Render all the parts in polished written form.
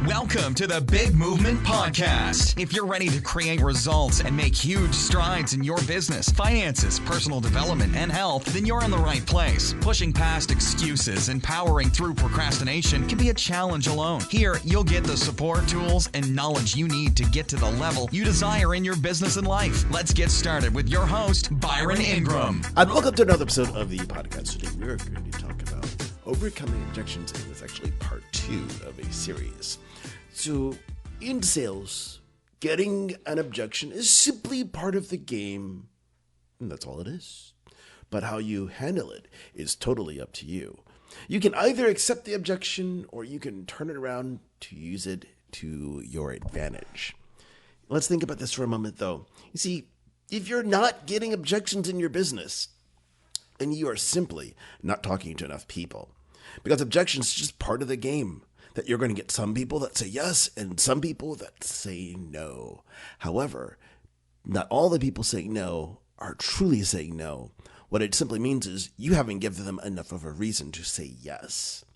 Welcome to the Big Movement Podcast. If you're ready to create results and make huge strides in your business, finances, personal development, and health, then you're in the right place. Pushing past excuses and powering through procrastination can be a challenge alone. Here, you'll get the support, tools, and knowledge you need to get to the level you desire in your business and life. Let's get started with your host, Byron Ingram. And welcome to another episode of the podcast. Today, we're going to talk about overcoming objections, and it's actually part 2 of a series. So, in sales, getting an objection is simply part of the game, and that's all it is. But how you handle it is totally up to you. You can either accept the objection, or you can turn it around to use it to your advantage. Let's think about this for a moment, though. You see, if you're not getting objections in your business, then you are simply not talking to enough people. Because objections is just part of the game. That you're going to get some people that say yes and some people that say no. However, not all the people saying no are truly saying no. What it simply means is you haven't given them enough of a reason to say yes.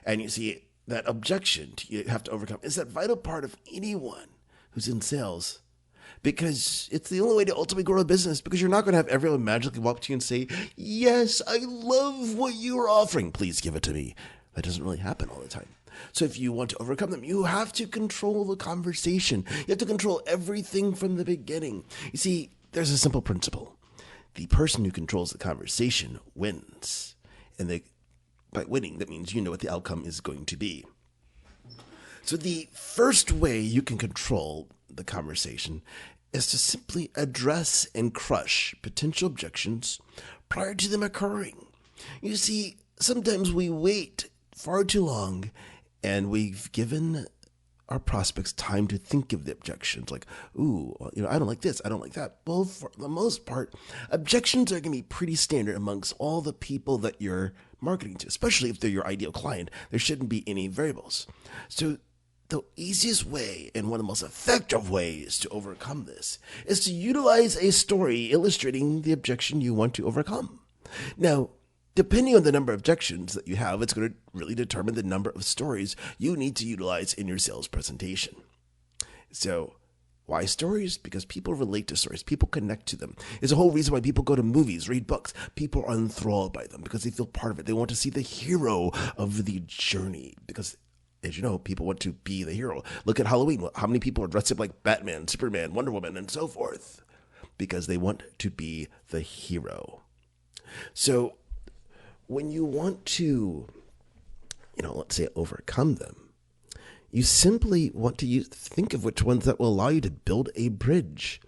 And you see, that objection you have to overcome is that vital part of anyone who's in sales. Because it's the only way to ultimately grow a business, because you're not going to have everyone magically walk to you and say, yes, I love what you are offering. Please give it to me. That doesn't really happen all the time. So if you want to overcome them, you have to control the conversation. You have to control everything from the beginning. You see, there's a simple principle. The person who controls the conversation wins. And by winning, that means you know what the outcome is going to be. So the first way you can control the conversation is to simply address and crush potential objections prior to them occurring. You see, sometimes we wait far too long, and we've given our prospects time to think of the objections, like, ooh, I don't like this, I don't like that. Well, for the most part, objections are going to be pretty standard amongst all the people that you're marketing to, especially if they're your ideal client. There shouldn't be any variables. So the easiest way and one of the most effective ways to overcome this is to utilize a story illustrating the objection you want to overcome. Now, depending on the number of objections that you have, it's going to really determine the number of stories you need to utilize in your sales presentation. So, why stories? Because people relate to stories. People connect to them. It's a whole reason why people go to movies, read books. People are enthralled by them because they feel part of it. They want to see the hero of the journey because, as you know, people want to be the hero. Look at Halloween. How many people are dressed up like Batman, Superman, Wonder Woman, and so forth? Because they want to be the hero. So, when you want to, let's say overcome them, you simply want to think of which ones that will allow you to build a bridge.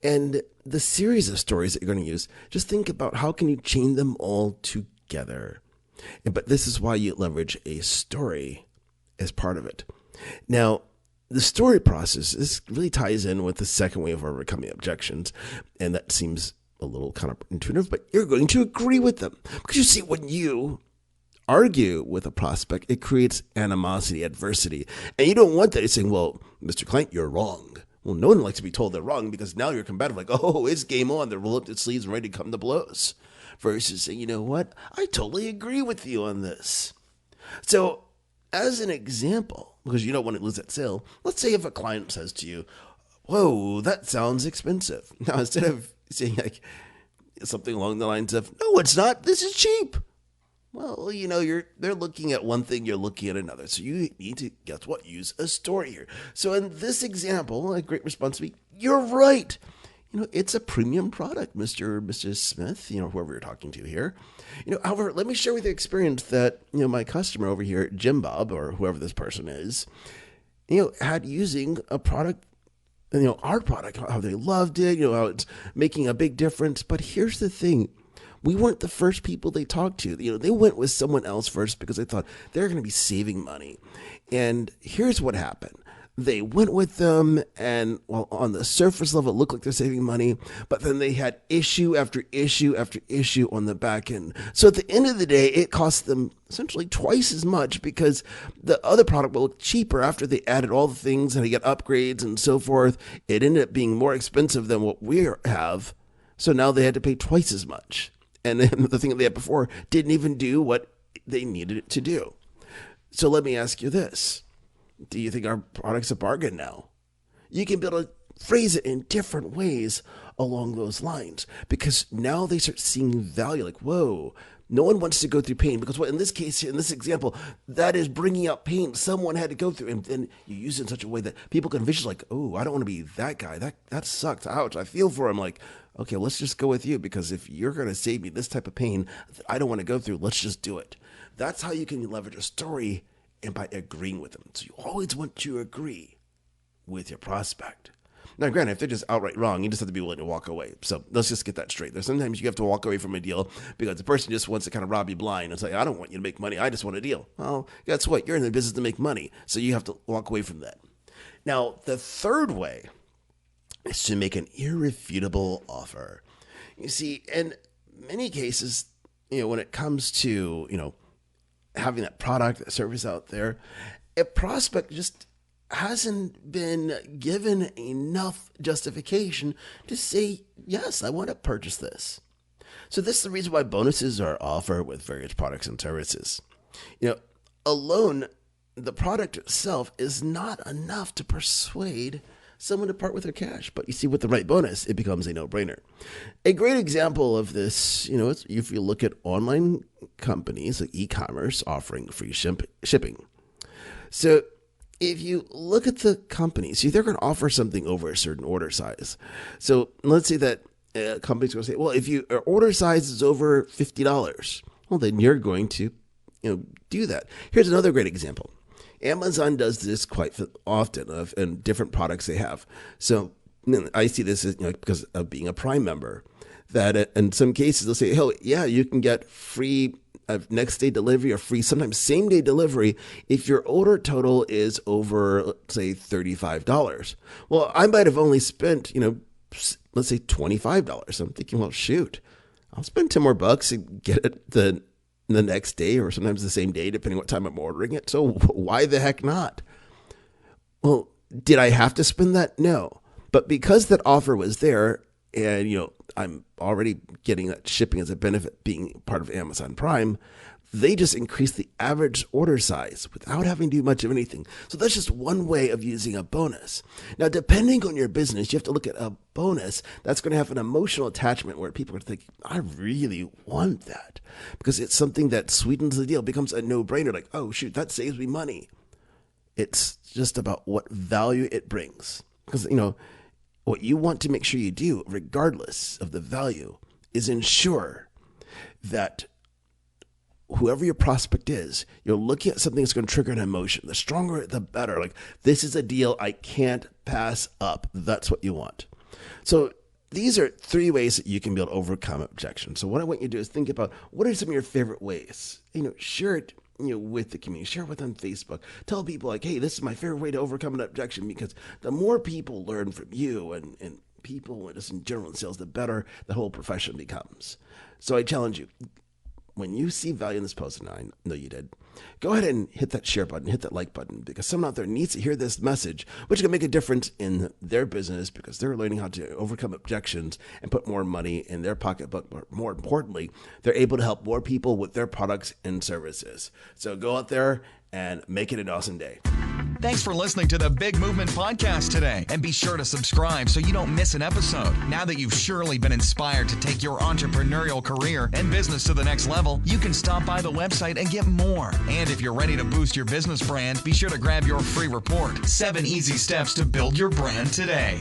And the series of stories that you're going to use, just think about how can you chain them all together. But this is why you leverage a story as part of it. Now, the story process, this really ties in with the second way of overcoming objections, and that seems a little counterintuitive, but you're going to agree with them. Because you see, when you argue with a prospect, it creates animosity, adversity. And you don't want that. You're saying, well, Mr. Client, you're wrong. Well, no one likes to be told they're wrong because now you're combative, like, oh, it's game on. They're rolling up their sleeves and ready to come to blows. Versus saying, you know what? I totally agree with you on this. So, as an example, because you don't want to lose that sale, let's say if a client says to you, whoa, that sounds expensive. Now, instead of saying like something along the lines of, no, it's not, this is cheap. Well, they're looking at one thing, you're looking at another. So you need to, guess what, use a story here. So in this example, a great response would be, you're right. It's a premium product, Mr. Smith, whoever you're talking to here. However, let me share with you the experience that, my customer over here, Jim Bob, or whoever this person is, had using a product, our product, how they loved it, how it's making a big difference. But here's the thing. We weren't the first people they talked to. They went with someone else first because they thought they're going to be saving money. And here's what happened. They went with them, and on the surface level, it looked like they're saving money, but then they had issue after issue after issue on the back end. So at the end of the day, it cost them essentially twice as much because the other product will look cheaper after they added all the things and they get upgrades and so forth. It ended up being more expensive than what we have. So now they had to pay twice as much. And then the thing that they had before didn't even do what they needed it to do. So let me ask you this. do you think our product's a bargain now? You can be able to phrase it in different ways along those lines, because now they start seeing value. Like, whoa, no one wants to go through pain, because what in this case, in this example, that is bringing up pain someone had to go through, and then you use it in such a way that people can visualize, like, oh, I don't want to be that guy. That sucks. Ouch. I feel for him. Like, okay, let's just go with you, because if you're going to save me this type of pain that I don't want to go through, let's just do it. That's how you can leverage a story, and by agreeing with them. So you always want to agree with your prospect. Now, granted, if they're just outright wrong, you just have to be willing to walk away. So let's just get that straight. There's sometimes you have to walk away from a deal because the person just wants to kind of rob you blind and say, I don't want you to make money. I just want a deal. Well, guess what? You're in the business to make money. So you have to walk away from that. Now, the third way is to make an irrefutable offer. You see, in many cases, when it comes to, having that product, that service out there, a prospect just hasn't been given enough justification to say, yes, I want to purchase this. So this is the reason why bonuses are offered with various products and services. Alone, the product itself is not enough to persuade someone to part with their cash. But you see, with the right bonus, it becomes a no-brainer. A great example of this, is if you look at online companies like e-commerce offering free shipping. So if you look at the companies, they're going to offer something over a certain order size. So let's say that a company's going to say, well, if your order size is over $50, well, then you're going to do that. Here's another great example. Amazon does this quite often in different products they have. So I see this as, because of being a Prime member, that in some cases they'll say, oh, yeah, you can get free next day delivery or free, sometimes same day delivery if your order total is over, let's say, $35. Well, I might have only spent, let's say $25. I'm thinking, well, shoot, I'll spend 10 more bucks and get it the next day or sometimes the same day, depending what time I'm ordering it. So why the heck not? Well, did I have to spend that? No. But because that offer was there, and, I'm already getting that shipping as a benefit being part of Amazon Prime, they just increase the average order size without having to do much of anything. So that's just one way of using a bonus. Now, depending on your business, you have to look at a bonus that's going to have an emotional attachment where people are thinking, I really want that, because it's something that sweetens the deal, becomes a no-brainer, like, oh, shoot, that saves me money. It's just about what value it brings. Because, what you want to make sure you do, regardless of the value, is ensure that whoever your prospect is, you're looking at something that's going to trigger an emotion. The stronger, the better. Like, this is a deal I can't pass up. That's what you want. So these are 3 ways that you can be able to overcome objections. So what I want you to do is think about, what are some of your favorite ways? Share it with the community, share it with on Facebook. Tell people, like, hey, this is my favorite way to overcome an objection, because the more people learn from you and people just in general in sales, the better the whole profession becomes. So I challenge you, when you see value in this post, and I know you did, go ahead and hit that share button, hit that like button, because someone out there needs to hear this message, which is going to make a difference in their business, because they're learning how to overcome objections and put more money in their pocketbook. But more importantly, they're able to help more people with their products and services. So go out there and make it an awesome day. Thanks for listening to the Big Movement Podcast today. And be sure to subscribe so you don't miss an episode. Now that you've surely been inspired to take your entrepreneurial career and business to the next level, you can stop by the website and get more. And if you're ready to boost your business brand, be sure to grab your free report, 7 Easy Steps to Build Your Brand Today.